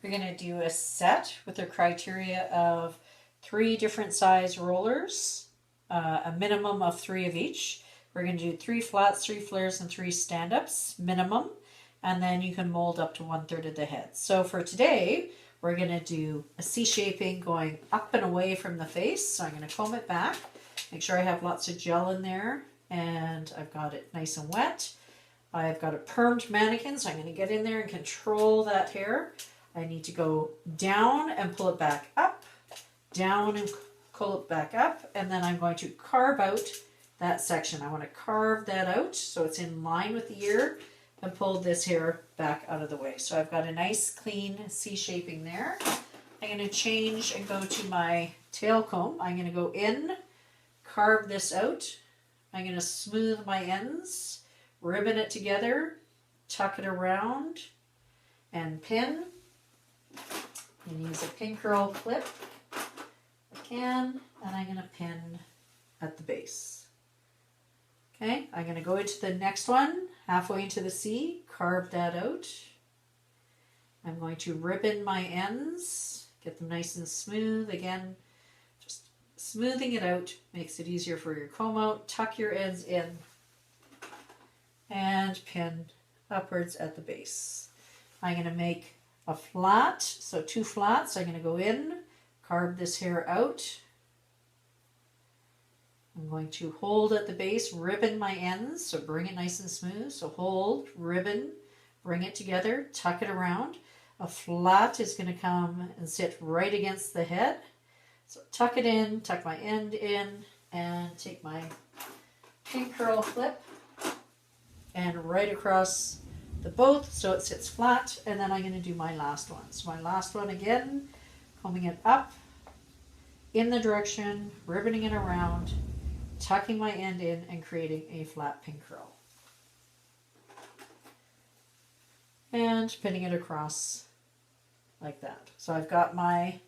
We're going to do a set with the criteria of 3 different size rollers, a minimum of 3 of each. We're going to do 3 flats, 3 flares, and 3 stand-ups minimum, and then you can mold up to 1/3 of the head. So for today, we're going to do a C shaping going up and away from the face. So I'm going to comb it back, make sure I have lots of gel in there, and I've got it nice and wet. I've got a permed mannequin, so I'm going to get in there and control that hair. I need to go down and pull it back up, down and pull it back up, and then I'm going to carve out that section. I want to carve that out so it's in line with the ear and pull this hair back out of the way. So I've got a nice clean C shaping there. I'm going to change and go to my tail comb. I'm going to go in, carve this out. I'm going to smooth my ends, ribbon it together, tuck it around, and pin. I'm going to use a pin curl clip if I can, and I'm going to pin at the base. Okay, I'm going to go into the next one, halfway into the C, carve that out. I'm going to ribbon my ends, get them nice and smooth. Again, just smoothing it out makes it easier for your comb out. Tuck your ends in and pin upwards at the base. I'm going to make a flat, so 2 flats. I'm going to go in, carve this hair out. I'm going to hold at the base, ribbon my ends, so bring it nice and smooth. So hold, ribbon, bring it together, tuck it around. A flat is going to come and sit right against the head. So tuck it in, tuck my end in, and take my pin curl clip and right across the both so it sits flat, and then I'm going to do my last one. So my last one again, combing it up in the direction, ribboning it around, tucking my end in, and creating a flat pin curl. And pinning it across like that. So I've got my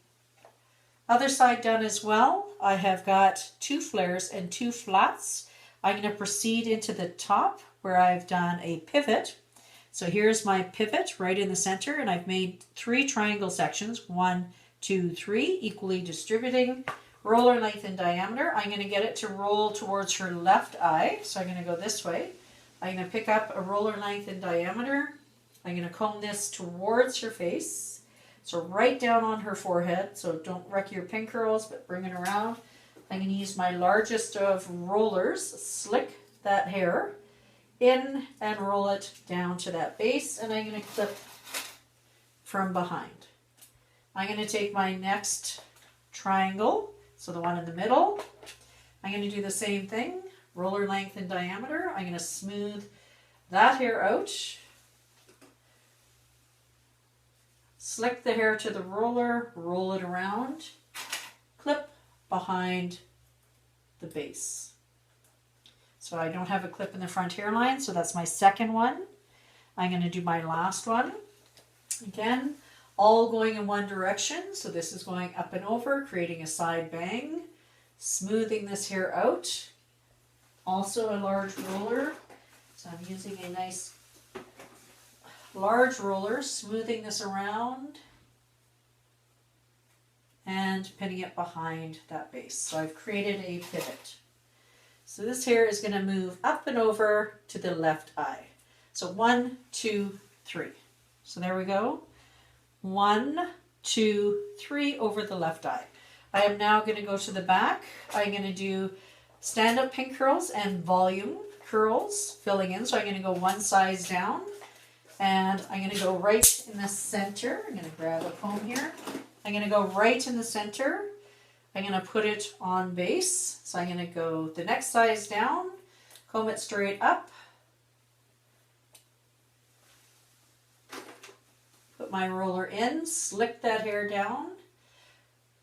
other side done as well. I have got 2 flares and 2 flats. I'm going to proceed into the top where I've done a pivot. So here's my pivot right in the center, and I've made 3 triangle sections, 1, 2, 3, equally distributing, roller length and diameter. I'm going to get it to roll towards her left eye, so I'm going to go this way. I'm going to pick up a roller length and diameter. I'm going to comb this towards her face, so right down on her forehead, so don't wreck your pin curls, but bring it around. I'm going to use my largest of rollers, slick that hair in and roll it down to that base, and I'm going to clip from behind. I'm going to take my next triangle, so the one in the middle. I'm going to do the same thing, roller length and diameter. I'm going to smooth that hair out, slick the hair to the roller, roll it around, clip behind the base. So I don't have a clip in the front hairline, so that's my second one. I'm going to do my last one. Again, all going in one direction. So this is going up and over, creating a side bang, smoothing this hair out. Also a large roller. So I'm using a nice large roller, smoothing this around and pinning it behind that base. So I've created a pivot. So this hair is going to move up and over to the left eye. So 1, 2, 3. So there we go. 1, 2, 3 over the left eye. I am now going to go to the back. I'm going to do stand-up pin curls and volume curls, filling in. So I'm going to go one size down, and I'm going to go right in the center. I'm going to grab a comb here. I'm going to go right in the center. I'm going to put it on base. So I'm going to go the next size down, comb it straight up, put my roller in, slick that hair down,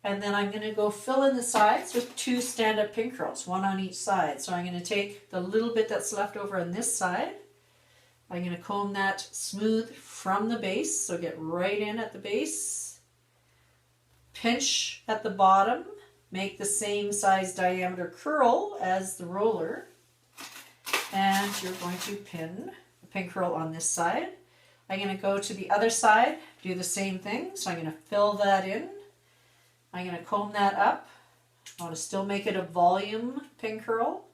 and then I'm going to go fill in the sides with 2 stand-up pin curls, 1 on each side. So I'm going to take the little bit that's left over on this side. I'm going to comb that smooth from the base, so get right in at the base, pinch at the bottom, make the same size diameter curl as the roller, and you're going to pin a pin curl on this side. I'm going to go to the other side, do the same thing. So I'm going to fill that in. I'm going to comb that up. I want to still make it a volume pin curl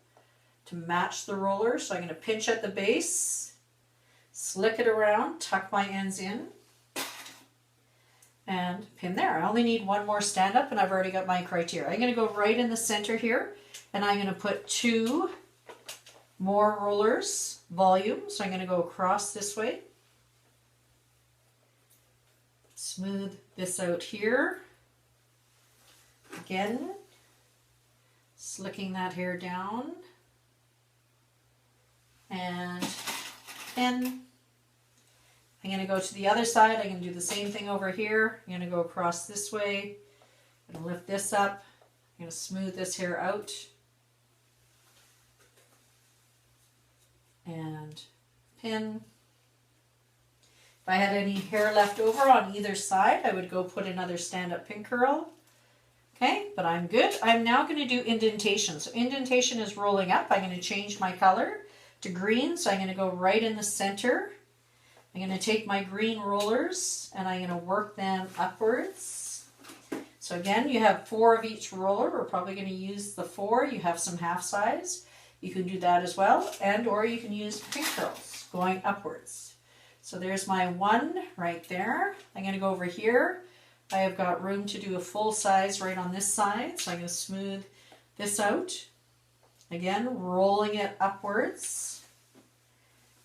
to match the roller. So I'm going to pinch at the base, slick it around, tuck my ends in, and pin there. I only need one more stand up and I've already got my criteria. I'm going to go right in the center here and I'm going to put 2 more rollers, volume. So I'm going to go across this way. Smooth this out here. Again, slicking that hair down. And pin. I'm going to go to the other side. I'm going to do the same thing over here. I'm going to go across this way. I'm going to lift this up. I'm going to smooth this hair out. And pin. If I had any hair left over on either side, I would go put another stand-up pin curl. Okay, but I'm good. I'm now going to do indentation. So indentation is rolling up. I'm going to change my color to green. So I'm going to go right in the center. I'm going to take my green rollers and I'm going to work them upwards. So again, you have 4 of each roller. We're probably going to use the 4. You have some half size. You can do that as well. And or you can use pin curls going upwards. So there's my 1 right there. I'm going to go over here. I have got room to do a full size right on this side. So I'm going to smooth this out. Again, rolling it upwards.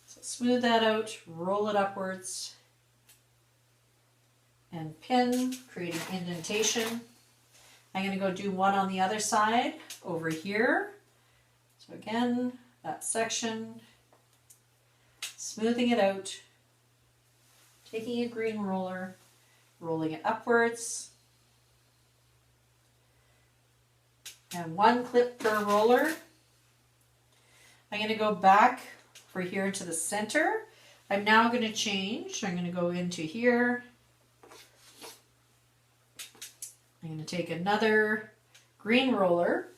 So smooth that out, roll it upwards, and pin, creating indentation. I'm going to go do 1 on the other side over here. So again, that section, smoothing it out, taking a green roller, rolling it upwards, and 1 clip per roller. I'm going to go back for here to the center. I'm now going to change. I'm going to go into here. I'm going to take another green roller.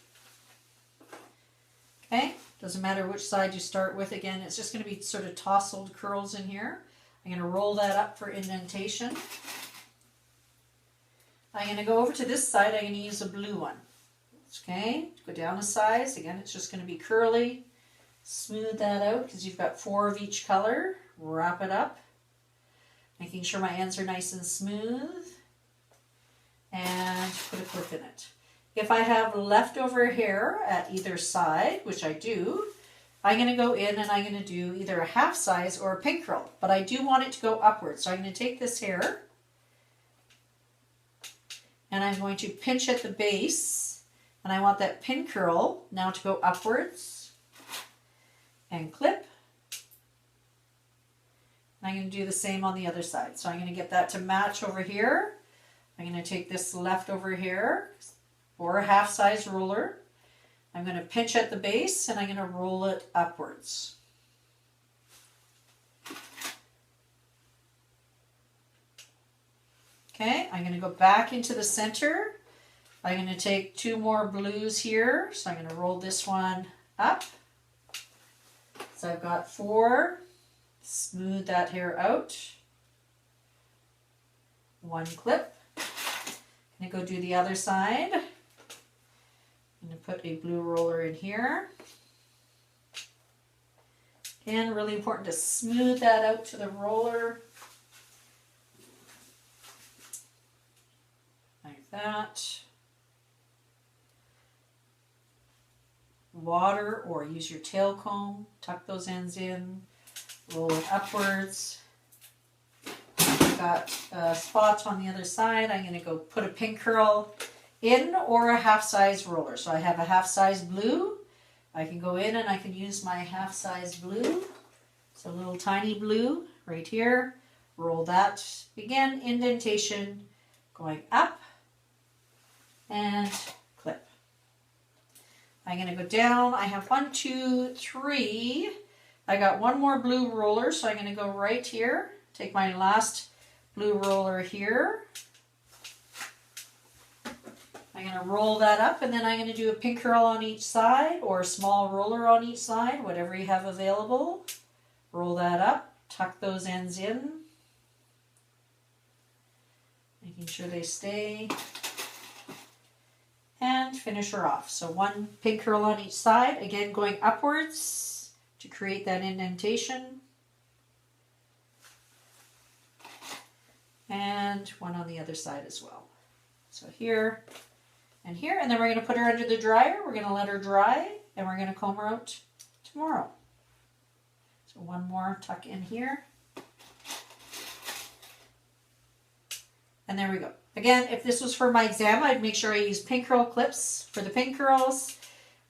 Okay, doesn't matter which side you start with. Again, it's just going to be sort of tousled curls in here. I'm going to roll that up for indentation. I'm going to go over to this side. I'm going to use a blue one. Okay, go down a size. Again, it's just going to be curly. Smooth that out because you've got 4 of each color. Wrap it up. Making sure my ends are nice and smooth. And put a clip in it. If I have leftover hair at either side, which I do, I'm going to go in and I'm going to do either a half size or a pin curl. But I do want it to go upwards. So I'm going to take this hair and I'm going to pinch at the base. And I want that pin curl now to go upwards and clip. And I'm going to do the same on the other side. So I'm going to get that to match over here. I'm going to take this leftover hair or a half size roller. I'm going to pinch at the base and I'm going to roll it upwards. Okay, I'm going to go back into the center. I'm going to take 2 more blues here. So I'm going to roll this one up. So I've got 4. Smooth that hair out. 1 clip. I'm going to go do the other side. I'm going to put a blue roller in here. Again, really important to smooth that out to the roller. Like that. Water or use your tail comb. Tuck those ends in. Roll it upwards. I've got spots on the other side. I'm going to go put a pin curl in or a half size roller. So I have a half size blue. I can go in and I can use my half size blue. So a little tiny blue right here. Roll that. Again, indentation going up and clip. I'm going to go down. I have 1, 2, 3. I got 1 more blue roller, so I'm going to go right here. Take my last blue roller here. I'm going to roll that up and then I'm going to do a pin curl on each side or a small roller on each side, whatever you have available. Roll that up, tuck those ends in. making sure they stay. And finish her off. So one pin curl on each side, again going upwards to create that indentation. And one on the other side as well. So here and here, and then we're going to put her under the dryer. We're going to let her dry, and we're going to comb her out tomorrow. So one more tuck in here. And there we go. Again, if this was for my exam, I'd make sure I use pin curl clips for the pin curls,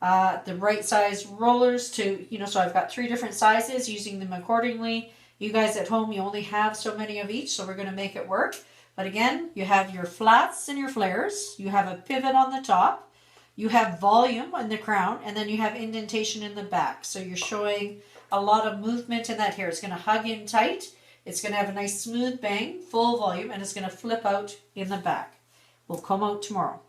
the right size rollers to, so I've got 3 different sizes, using them accordingly. You guys at home, you only have so many of each, so we're going to make it work. But again, you have your flats and your flares, you have a pivot on the top, you have volume in the crown, and then you have indentation in the back. So you're showing a lot of movement in that hair. It's going to hug in tight. It's going to have a nice smooth bang, full volume, and it's going to flip out in the back. We'll comb out tomorrow.